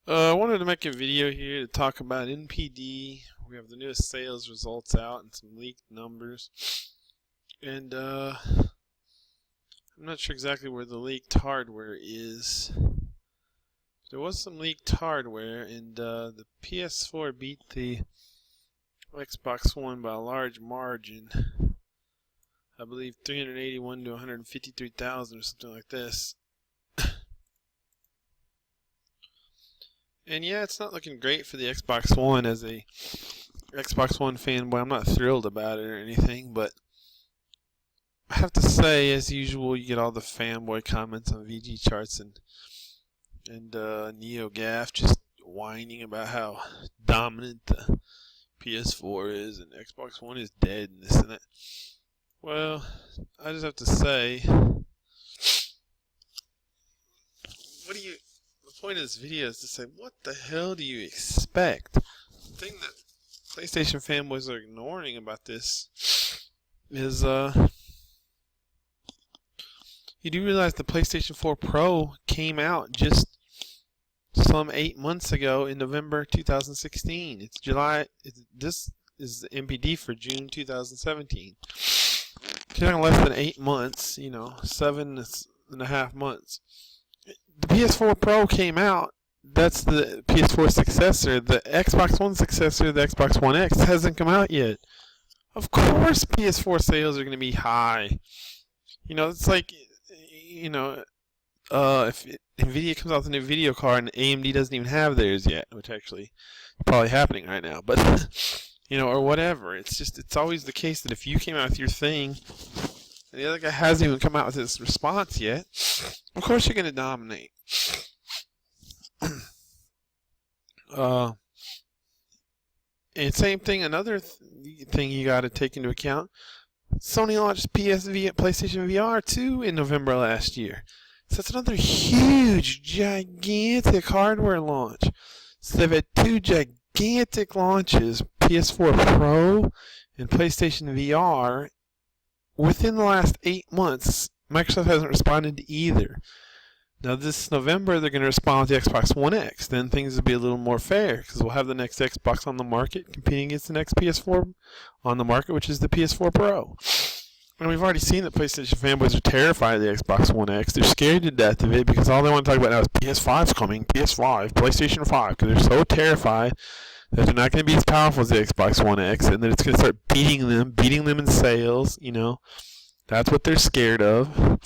I wanted to make a video here to talk about NPD. We have the newest sales results out and some leaked numbers. And I'm not sure exactly where the leaked hardware is. There was some leaked hardware, and the PS4 beat the Xbox One by a large margin. I believe 381 to 153,000 or something like this. And yeah, it's not looking great for the Xbox One. As a Xbox One fanboy, I'm not thrilled about it or anything, but I have to say, as usual, you get all the fanboy comments on VG charts and NeoGAF just whining about how dominant the PS4 is and Xbox One is dead and this and that. Well, I just have to say, the point of this video is to say, what the hell do you expect? The thing that PlayStation fanboys are ignoring about this is, you do realize the PlayStation 4 Pro came out just some 8 months ago in November 2016. It's July. This is the NPD for June 2017. It's less than 8 months, 7.5 months. The PS4 Pro came out. That's the PS4 successor. The Xbox One successor, the Xbox One X, hasn't come out yet. Of course PS4 sales are going to be high. It's like, if NVIDIA comes out with a new video card and AMD doesn't even have theirs yet, which actually is probably happening right now, but, or whatever. It's always the case that if you came out with your thing and the other guy hasn't even come out with his response yet, of course you're going to dominate. And same thing, another thing you got to take into account, Sony launched PlayStation VR 2 in November last year. So that's another huge, gigantic hardware launch. So they've had two gigantic launches, PS4 Pro and PlayStation VR, within the last 8 months. Microsoft hasn't responded to either. Now this November they're going to respond with the Xbox One X. Then things will be a little more fair because we'll have the next Xbox on the market competing against the next PS4 on the market, which is the PS4 Pro. And we've already seen that PlayStation fanboys are terrified of the Xbox One X. They're scared to death of it because all they want to talk about now is PS5's coming, PS5, PlayStation 5, because they're so terrified that they're not going to be as powerful as the Xbox One X and that it's going to start beating them in sales, That's what they're scared of.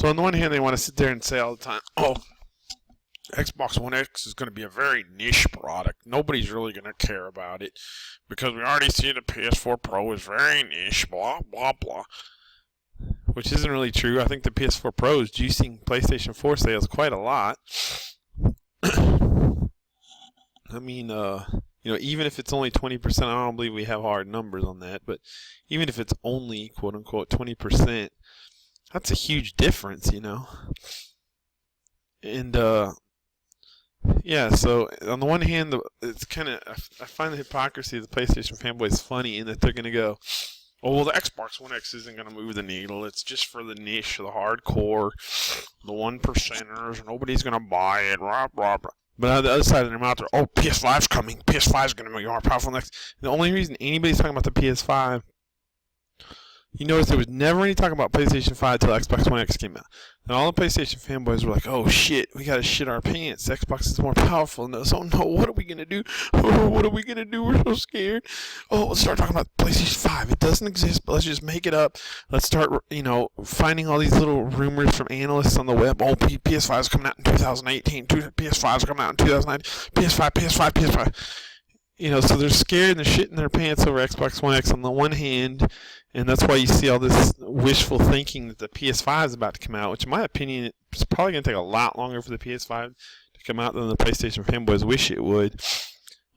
So on the one hand, they want to sit there and say all the time, oh, Xbox One X is going to be a very niche product. Nobody's really going to care about it because we already see the PS4 Pro is very niche, blah, blah, blah. Which isn't really true. I think the PS4 Pro is juicing PlayStation 4 sales quite a lot. I mean, even if it's only 20%, I don't believe we have hard numbers on that, but even if it's only, quote unquote, 20%, that's a huge difference, And, yeah, so on the one hand, it's kind of, I find the hypocrisy of the PlayStation fanboys funny in that they're going to go, oh, well, the Xbox One X isn't going to move the needle. It's just for the niche, the hardcore, the 1%ers. Nobody's going to buy it, rah, rah, rah. But on the other side of their mouth, they're, oh, PS5's coming. PS5's going to be more powerful next. And the only reason anybody's talking about the PS5, you notice there was never any talk about PlayStation 5 until Xbox One X came out. And all the PlayStation fanboys were like, oh shit, we gotta shit our pants. Xbox is more powerful than us. Oh no, what are we gonna do? Oh, what are we gonna do? We're so scared. Oh, let's start talking about PlayStation 5. It doesn't exist, but let's just make it up. Let's start, finding all these little rumors from analysts on the web. Oh, PS5 is coming out in 2018. PS5 is coming out in 2019. PS5. So they're scared and they're shitting their pants over Xbox One X on the one hand, and that's why you see all this wishful thinking that the PS5 is about to come out, which in my opinion, it's probably going to take a lot longer for the PS5 to come out than the PlayStation fanboys wish it would.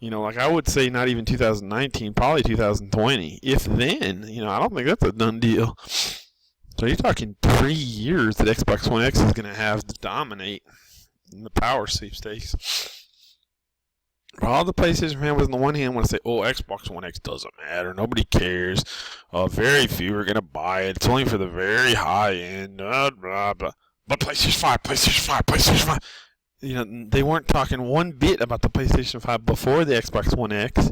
I would say not even 2019, probably 2020. If then, I don't think that's a done deal. So you're talking 3 years that Xbox One X is going to have to dominate in the power sweepstakes. All the PlayStation fanboys on the one hand want to say, oh, Xbox One X doesn't matter. Nobody cares. Very few are going to buy it. It's only for the very high end. Blah, blah. But PlayStation 5. they weren't talking one bit about the PlayStation 5 before the Xbox One X.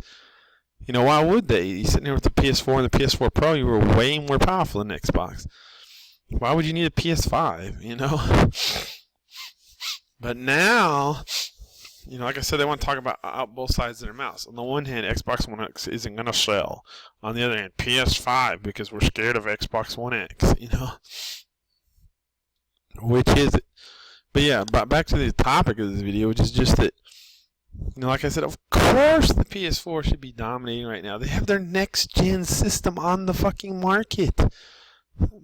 Why would they? You're sitting there with the PS4 and the PS4 Pro, you were way more powerful than Xbox. Why would you need a PS5, But now, like I said, they want to talk about out both sides of their mouths. On the one hand, Xbox One X isn't going to sell. On the other hand, PS5 because we're scared of Xbox One X, Which is it? But yeah, back to the topic of this video, which is just that, like I said, of course the PS4 should be dominating right now. They have their next-gen system on the fucking market.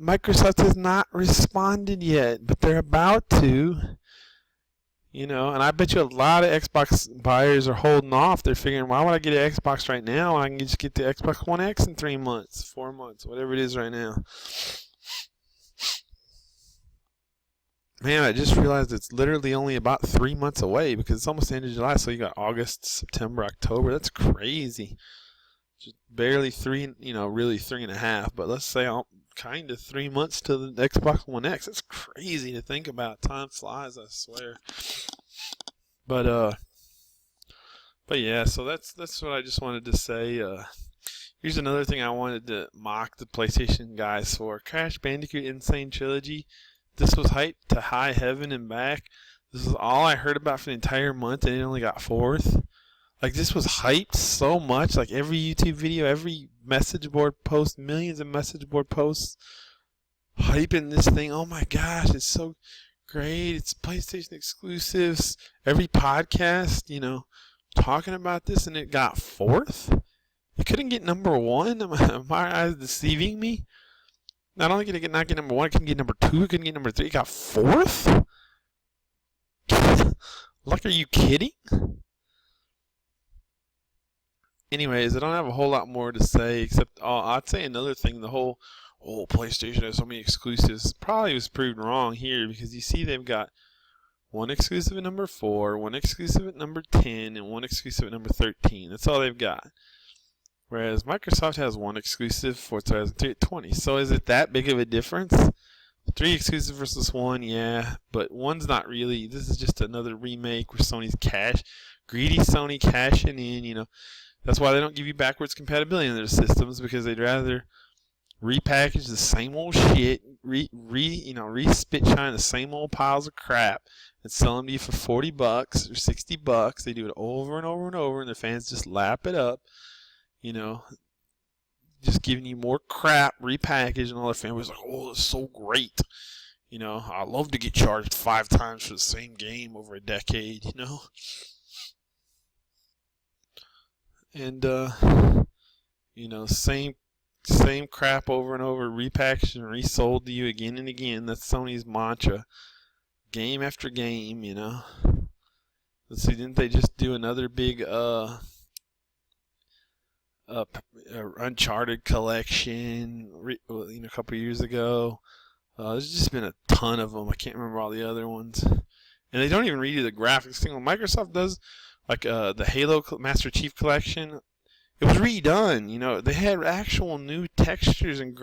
Microsoft has not responded yet, but they're about to. And I bet you a lot of Xbox buyers are holding off. They're figuring, why would I get an Xbox right now when I can just get the Xbox One X in 3 months, 4 months, whatever it is right now. Man, I just realized it's literally only about 3 months away because it's almost the end of July, so you got August, September, October. That's crazy. Just barely really 3.5, but let's say kind of 3 months to the Xbox One X. That's crazy to think about. Time flies, I swear. But yeah, so that's what I just wanted to say. Here's another thing I wanted to mock the PlayStation guys for. Crash Bandicoot Insane Trilogy. This was hyped to high heaven and back. This is all I heard about for the entire month, and it only got 4th. Like, this was hyped so much. Like, every YouTube video, every message board post, millions of message board posts hyping this thing. Oh my gosh, it's so great. It's PlayStation exclusives. Every podcast, talking about this, and it got 4th? It couldn't get number 1? Am my eyes deceiving me? Not only did it not get number 1, it couldn't get number 2, it couldn't get number 3, it got 4th? Like, are you kidding? Anyways, I don't have a whole lot more to say, except I'd say another thing, the whole, PlayStation has so many exclusives, probably was proved wrong here, because you see they've got one exclusive at number 4, one exclusive at number 10, and one exclusive at number 13. That's all they've got. Whereas Microsoft has one exclusive for 2003 at 20. So is it that big of a difference? 3 exclusive versus 1, yeah. But 1's not really. This is just another remake where Sony's greedy Sony cashing in, That's why they don't give you backwards compatibility in their systems, because they'd rather repackage the same old shit, re-spit shine the same old piles of crap and sell them to you for $40 or $60. They do it over and over and over, and the fans just lap it up. Just giving you more crap, repackaged, and all their families like, oh, it's so great. I love to get charged 5 times for the same game over a decade, And, same crap over and over, repackaged and resold to you again and again. That's Sony's mantra. Game after game, Let's see, didn't they just do another big, Uncharted collection, a couple years ago. There's just been a ton of them. I can't remember all the other ones. And they don't even redo the graphics thing. When Microsoft does, like the Halo Master Chief Collection, it was redone. They had actual new textures and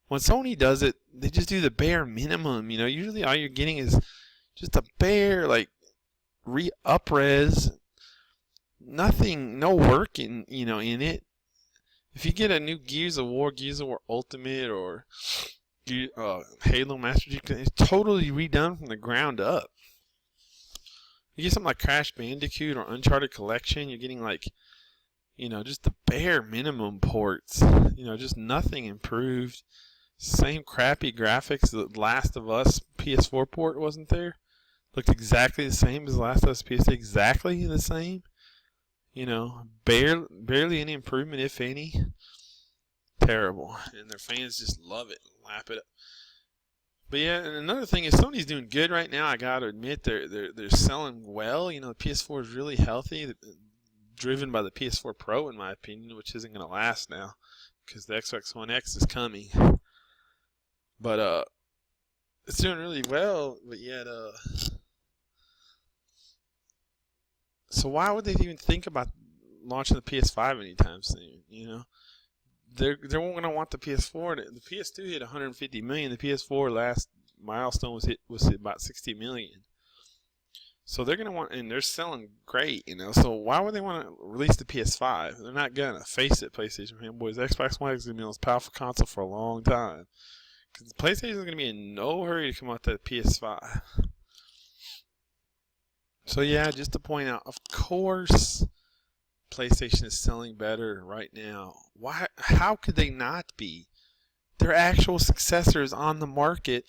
When Sony does it, they just do the bare minimum. Usually all you're getting is just a bare, up-res. Nothing, no work in it. If you get a new Gears of War Ultimate, or Halo Master Chief, it's totally redone from the ground up. You get something like Crash Bandicoot or Uncharted Collection, you're getting just the bare minimum ports. Just nothing improved. Same crappy graphics. The Last of Us PS4 port wasn't there. Looked exactly the same as Last of Us PS3. Exactly the same. Barely any improvement, if any. Terrible. And their fans just love it and lap it up. But yeah, and another thing is Sony's doing good right now. I gotta admit, they're selling well. The PS4 is really healthy, driven by the PS4 Pro, in my opinion, which isn't gonna last now because the Xbox One X is coming. But it's doing really well. But yet, so why would they even think about launching the PS5 anytime soon? They're gonna want the PS4. The PS2 hit 150 million. The PS4 last milestone was hit about 60 million. So they're going to want, and they're selling great, you know. So why would they want to release the PS5? They're not going to. Face it, PlayStation fanboys. Xbox One is going to be the most powerful console for a long time. Because PlayStation is going to be in no hurry to come out with that PS5. So yeah, just to point out, of course, PlayStation is selling better right now. Why? How could they not be? Their actual successor is on the market,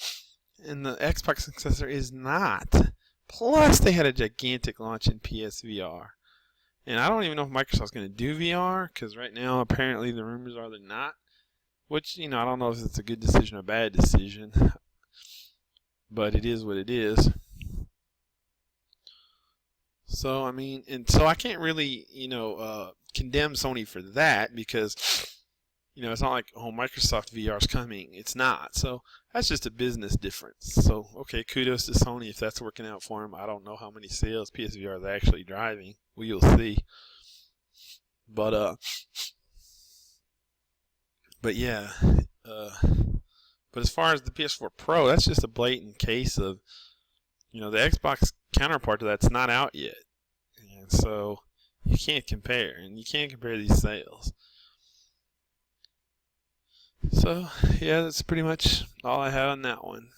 and the Xbox successor is not. Plus, they had a gigantic launch in PSVR. And I don't even know if Microsoft's going to do VR, because right now, apparently, the rumors are they're not. Which, you know, I don't know if it's a good decision or a bad decision. But it is what it is. So, I mean, and so I can't really, you know, condemn Sony for that, because, you know, it's not like, oh, Microsoft VR is coming. It's not. So that's just a business difference. So, okay, kudos to Sony if that's working out for them. I don't know how many sales PSVR is actually driving. We'll see. But yeah. But as far as the PS4 Pro, that's just a blatant case of, you know, the Xbox counterpart to that's not out yet. And so you can't compare. And you can't compare these sales. So, yeah, that's pretty much all I had on that one.